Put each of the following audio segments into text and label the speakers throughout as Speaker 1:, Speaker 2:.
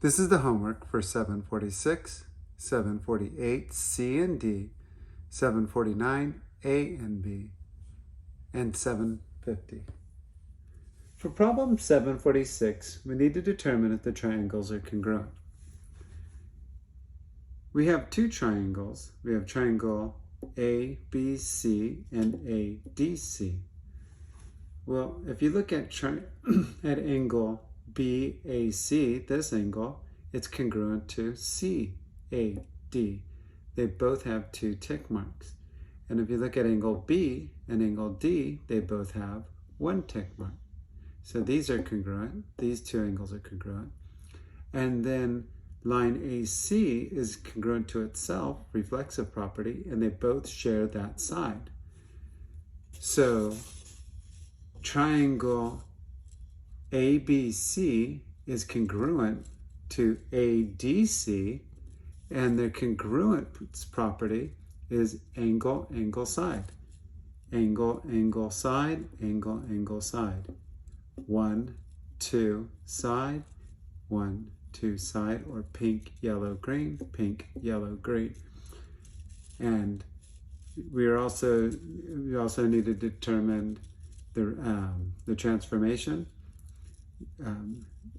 Speaker 1: This is the homework for 746, 748, C and D, 749, A and B, and 750. For problem 746, we need to determine if the triangles are congruent. We have two triangles. We have triangle ABC and ADC. Well, if you look at at angle BAC, this angle, it's congruent to CAD. They both have two tick marks. And if you look at angle B and angle D, they both have one tick mark. So these are congruent. These two angles are congruent. And then line AC is congruent to itself, reflexive property, and they both share that side. So triangle ABC is congruent to ADC, and their congruent property is angle, angle, side. Angle, angle, side, angle, angle, side. 1, 2, side, 1, 2, side, or pink, yellow, green, pink, yellow, green. And we also need to determine the transformation.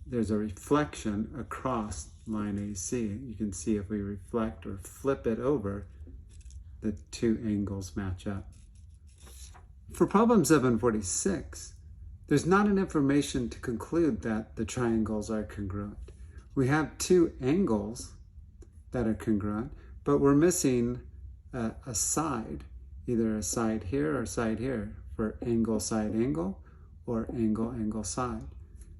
Speaker 1: There's a reflection across line AC. You can see if we reflect or flip it over, the two angles match up. For problem 746, there's not enough information to conclude that the triangles are congruent. We have two angles that are congruent, but we're missing a side, either a side here or a side here, for angle, side, angle, or angle, angle, side.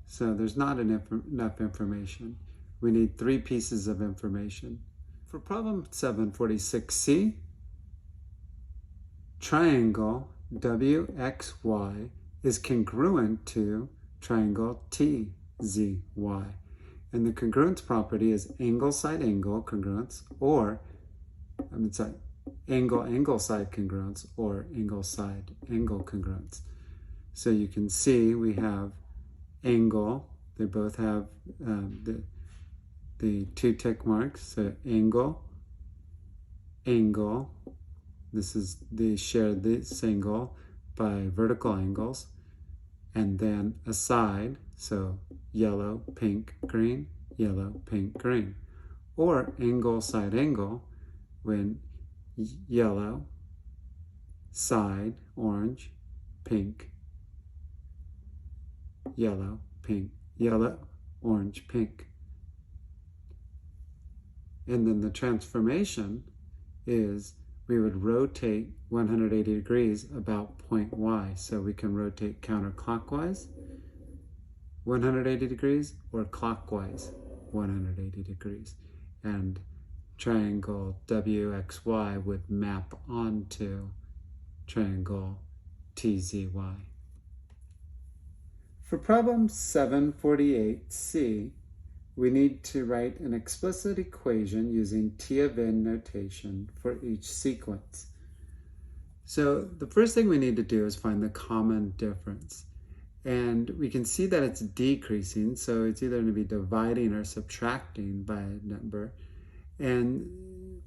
Speaker 1: So there's not enough information. We need 3 pieces of information. For problem 746C, triangle WXY is congruent to triangle TZY. And the congruence property is angle, side, angle congruence, or, angle, angle, side congruence, or angle, side, angle congruence. So you can see we have angle, they both have the two tick marks, so angle, angle, they share this angle by vertical angles, and then a side, so yellow, pink, green, yellow, pink, green. Or angle, side, angle, when yellow, side, orange, pink, yellow, pink, yellow, orange, pink. And then the transformation is we would rotate 180 degrees about point Y. So we can rotate counterclockwise 180 degrees or clockwise 180 degrees. And triangle WXY would map onto triangle TZY. For problem 748C, we need to write an explicit equation using T of n notation for each sequence. So the first thing we need to do is find the common difference. And we can see that it's decreasing, so it's either going to be dividing or subtracting by a number. And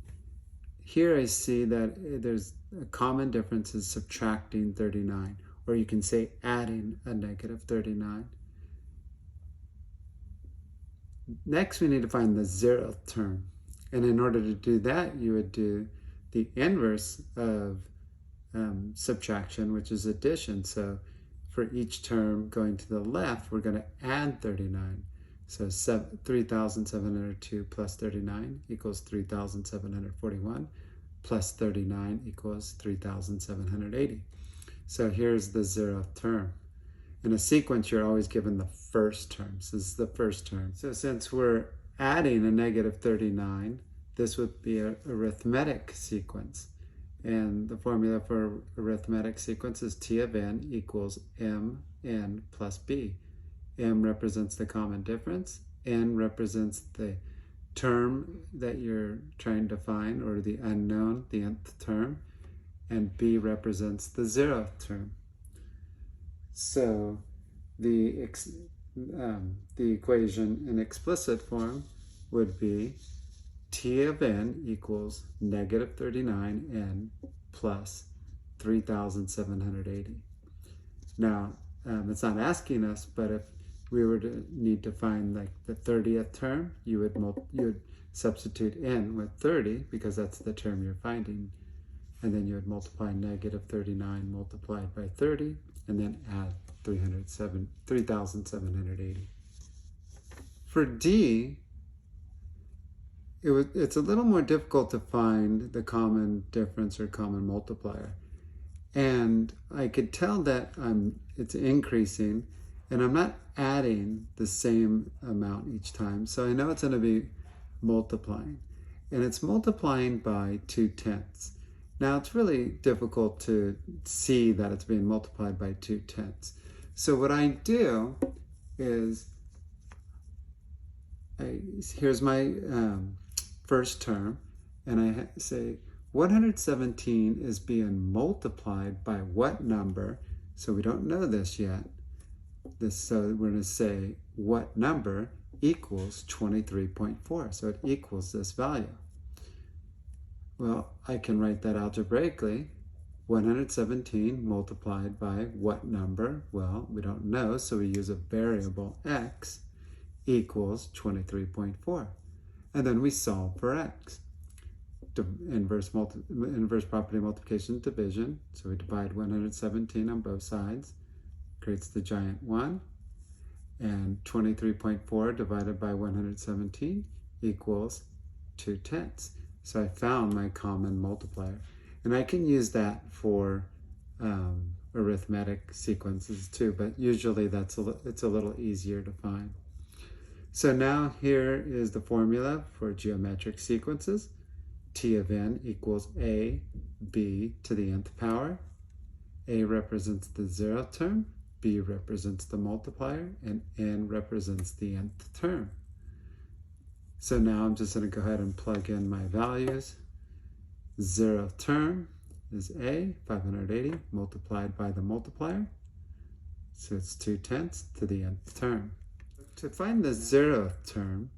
Speaker 1: here I see that there's a common difference is subtracting 39, or you can say adding a negative 39. Next, we need to find the zeroth term. And in order to do that, you would do the inverse of subtraction, which is addition. So for each term going to the left, we're going to add 39. So 3,702 plus 39 equals 3,741 plus 39 equals 3,780. So here's the zeroth term. In a sequence, you're always given the first term. So this is the first term. So since we're adding a negative 39, this would be an arithmetic sequence. And the formula for arithmetic sequence is T of n equals mn plus b. M represents the common difference. N represents the term that you're trying to find, or the unknown, the nth term. And b represents the zeroth term. So the the equation in explicit form would be T of n equals negative 39n plus 3,780. Now, it's not asking us, but if we were to need to find like the 30th term, you would substitute n with 30 because that's the term you're finding, and then you would multiply negative 39 multiplied by 30, and then add 3,780. For D, it's a little more difficult to find the common difference or common multiplier. And I could tell that it's increasing, and I'm not adding the same amount each time. So I know it's going to be multiplying. And it's multiplying by 2/10. Now it's really difficult to see that it's being multiplied by 2/10. So what I do is, here's my first term, and I say 117 is being multiplied by what number? So we don't know this yet. So we're going to say what number equals 23.4. So it equals this value. Well, I can write that algebraically. 117 multiplied by what number? Well, we don't know, so we use a variable x equals 23.4. And then we solve for x. Inverse property multiplication division. So we divide 117 on both sides. Creates the giant 1. And 23.4 divided by 117 equals 2/10. So I found my common multiplier. And I can use that for arithmetic sequences too, but usually it's a little easier to find. So now here is the formula for geometric sequences. T of n equals a, b to the nth power. A represents the 0th term, b represents the multiplier, and n represents the nth term. So now I'm just going to go ahead and plug in my values. 0th term is a, 580, multiplied by the multiplier. So it's 2/10 to the nth term. To find the 0th term,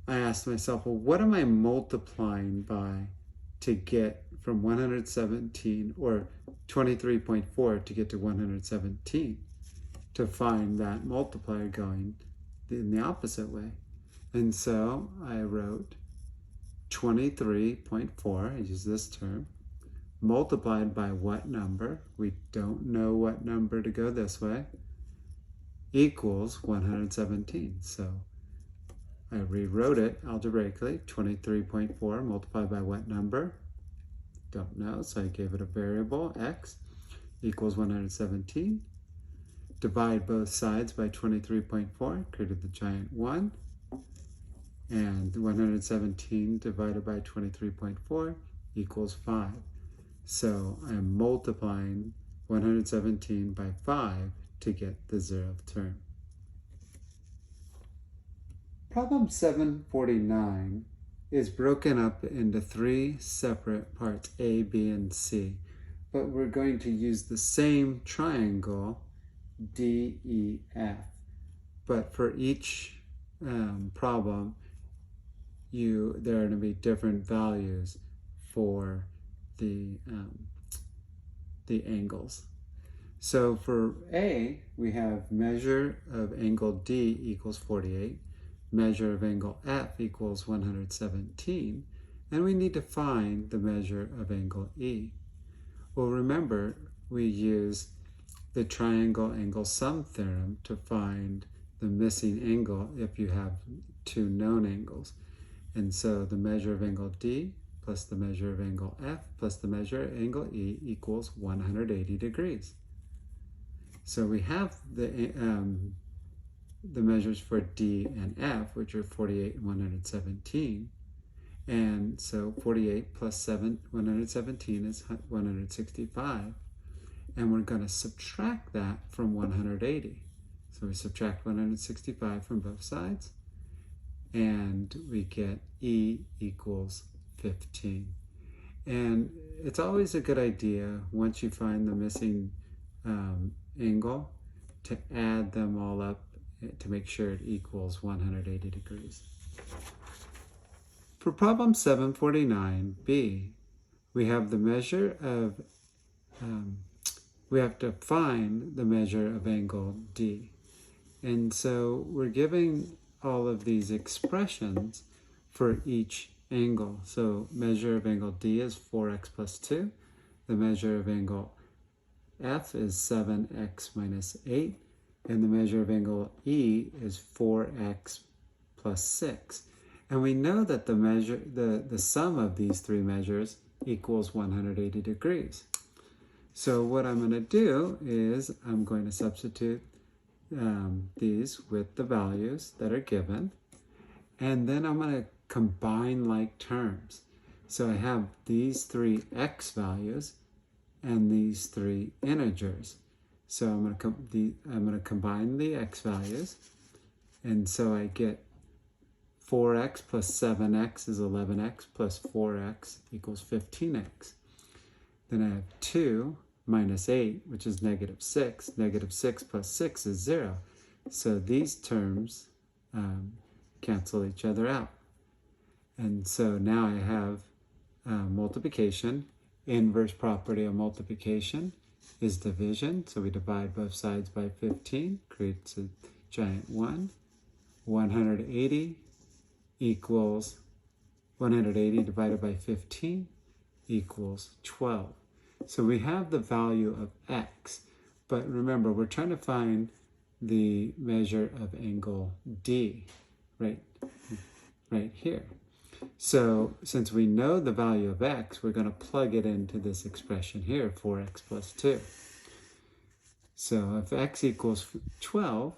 Speaker 1: I asked myself, well, what am I multiplying by to get from 117, or 23.4 to get to 117, to find that multiplier going in the opposite way? And so I wrote 23.4, I use this term, multiplied by what number? We don't know what number to go this way, equals 117. So I rewrote it algebraically. 23.4 multiplied by what number? Don't know, so I gave it a variable, x, equals 117. Divide both sides by 23.4, created the giant 1. And 117 divided by 23.4 equals 5. So I'm multiplying 117 by 5 to get the 0th term. Problem 749 is broken up into 3 separate parts, A, B, and C. But we're going to use the same triangle, D, E, F. But for each problem, there are going to be different values for the angles. So for A, we have measure of angle D equals 48. Measure of angle F equals 117, and we need to find the measure of angle E. Well, remember, we use the triangle angle sum theorem to find the missing angle if you have 2 known angles. And so the measure of angle D plus the measure of angle F plus the measure of angle E equals 180 degrees. So we have the measures for D and F, which are 48 and 117. And so 48 plus 117 is 165. And we're going to subtract that from 180. So we subtract 165 from both sides, and we get E equals 15. And it's always a good idea, once you find the missing angle to add them all up to make sure it equals 180 degrees. For problem 749b, we have the measure of, we have to find the measure of angle D. And so we're giving all of these expressions for each angle. So measure of angle D is 4x plus 2. The measure of angle F is 7x minus 8. And the measure of angle E is 4x plus 6. And we know that the sum of these three measures equals 180 degrees. So what I'm going to do is I'm going to substitute these with the values that are given, and then I'm going to combine like terms. So I have these three x values and these three integers. So I'm going to combine the x values, and so I get 4x plus 7x is 11x plus 4x equals 15x. Then I have 2 minus 8, which is negative 6. Negative 6 plus 6 is 0. So these terms cancel each other out. And so now I have multiplication. Inverse property of multiplication is division. So we divide both sides by 15, creates a giant 1. 180 equals 180 divided by 15 equals 12. So we have the value of x, but remember we're trying to find the measure of angle D right here. So since we know the value of x, we're going to plug it into this expression here, 4x plus 2. So if x equals 12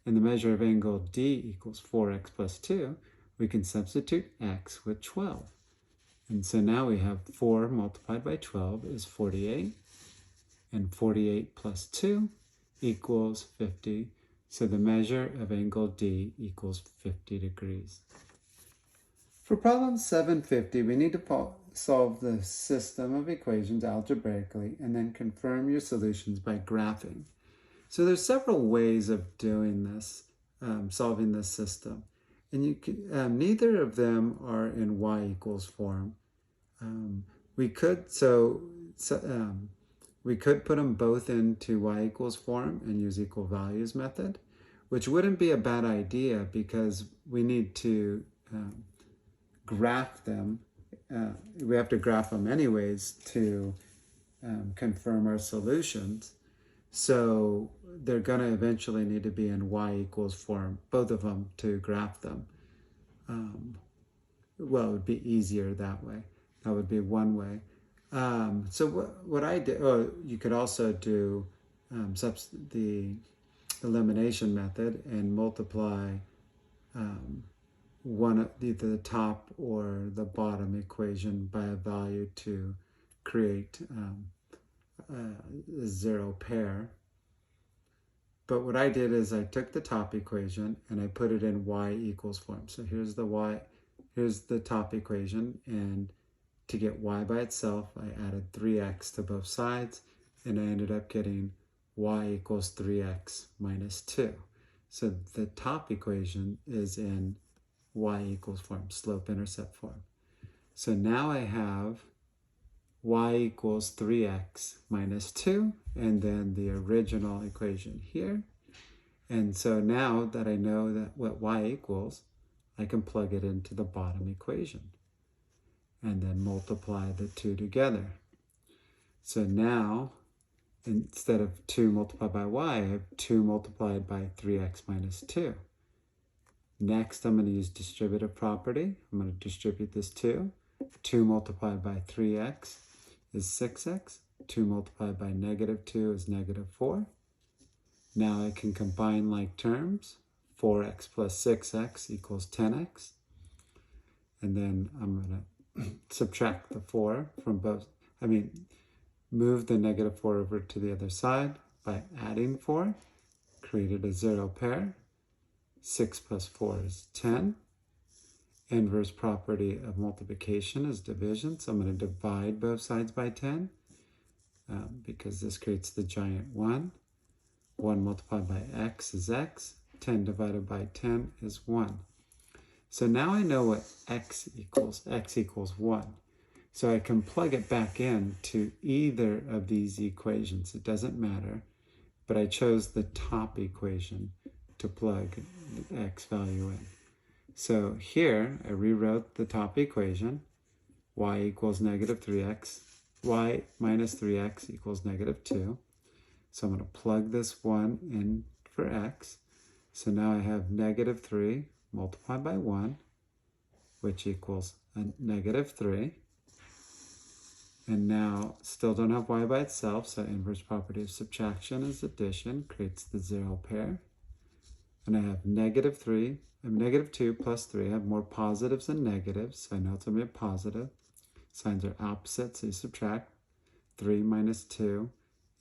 Speaker 1: and the measure of angle D equals 4x plus 2, we can substitute x with 12. And so now we have 4 multiplied by 12 is 48, and 48 plus 2 equals 50. So the measure of angle D equals 50 degrees. For problem 750, we need to solve the system of equations algebraically and then confirm your solutions by graphing. So there's several ways of doing this, solving this system. And you can, neither of them are in y equals form. We could put them both into y equals form and use equal values method, which wouldn't be a bad idea because we need to graph them. We have to graph them anyways to confirm our solutions. So they're going to eventually need to be in y equals form, both of them, to graph them. Well, it would be easier that way. That would be one way. So what I did, you could also do the elimination method and multiply either the top or the bottom equation by a value to create a zero pair. But what I did is I took the top equation and I put it in y equals form. So here's the top equation, and to get y by itself, I added 3x to both sides, and I ended up getting y equals 3x minus 2. So the top equation is in y equals form, slope-intercept form. So now I have y equals 3x minus 2, and then the original equation here. And so now that I know that what y equals, I can plug it into the bottom equation and then multiply the two together. So now, instead of 2 multiplied by y, I have 2 multiplied by 3x minus 2. Next, I'm going to use distributive property. I'm going to distribute this 2. 2 multiplied by 3x is 6x. 2 multiplied by negative 2 is negative 4. Now I can combine like terms. 4x plus 6x equals 10x. And then I'm going to subtract the 4 from both. Move the negative 4 over to the other side by adding 4. Created a zero pair. 6 plus 4 is 10. Inverse property of multiplication is division. So I'm going to divide both sides by 10 because this creates the giant 1. 1 multiplied by x is x. 10 divided by 10 is 1. So now I know what x equals. X equals 1. So I can plug it back in to either of these equations. It doesn't matter, but I chose the top equation to plug the x value in. So here I rewrote the top equation. Y equals negative 3x. Y minus 3x equals negative 2. So I'm going to plug this 1 in for x. So now I have negative 3 multiplied by 1, which equals a negative 3. And now still don't have y by itself, so inverse property of subtraction is addition, creates the 0 pair. And I have negative 3, I have negative 2 plus 3. I have more positives than negatives, so I know it's going to be a positive. Signs are opposite, so you subtract. 3 minus 2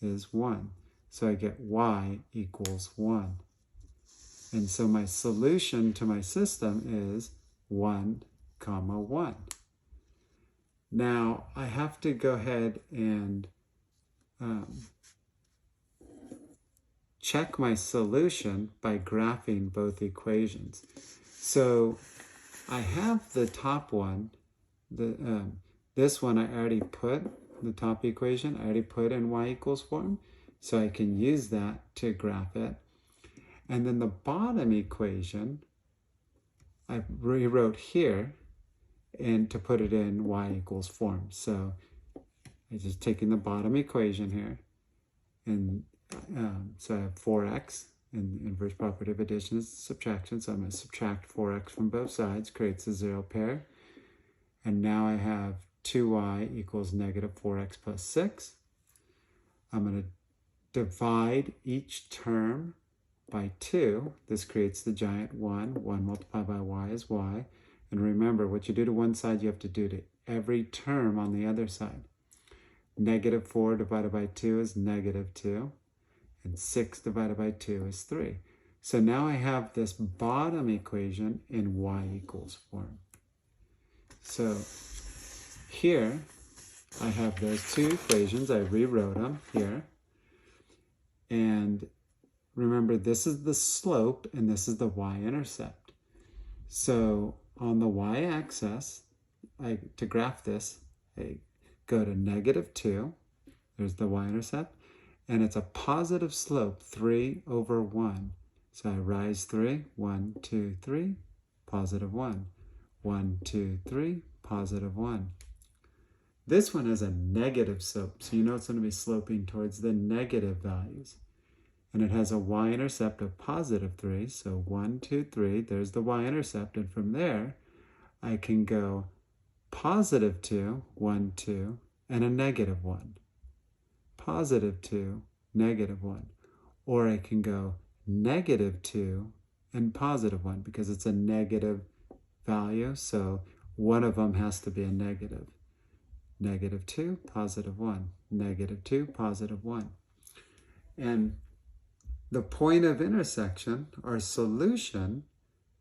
Speaker 1: is 1. So I get y equals 1. And so my solution to my system is 1, 1. Now I have to go ahead and check my solution by graphing both equations. So I have the top one, this one I already put, the top equation, I already put in y equals form, so I can use that to graph it. And then the bottom equation, I rewrote here and to put it in y equals form. So I'm just taking the bottom equation here, and so I have 4x, and the inverse property of addition is subtraction, so I'm going to subtract 4x from both sides, creates a 0 pair. And now I have 2y equals negative 4x plus 6. I'm going to divide each term by 2. This creates the giant 1. 1 multiplied by y is y. And remember, what you do to one side, you have to do to every term on the other side. Negative 4 divided by 2 is negative 2. And 6 divided by 2 is 3. So now I have this bottom equation in y equals form. So here I have those two equations. I rewrote them here. And remember, this is the slope and this is the y-intercept. So on the y-axis, to graph this, I go to negative 2. There's the y-intercept. And it's a positive slope, 3 over 1. So I rise 3, 1, 2, 3, positive 1. 1, 2, 3, positive 1. This one has a negative slope, so you know it's going to be sloping towards the negative values. And it has a y-intercept of positive 3, so 1, 2, 3, there's the y-intercept, and from there I can go positive 2, 1, 2, and a negative 1. Positive 2, negative 1. Or I can go negative 2 and positive 1 because it's a negative value, so one of them has to be a negative. Negative 2, positive 1. Negative 2, positive 1. And the point of intersection, our solution,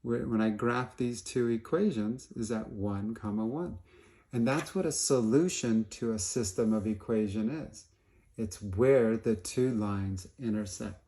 Speaker 1: when I graph these two equations, is at 1, 1. And that's what a solution to a system of equation is. It's where the two lines intersect.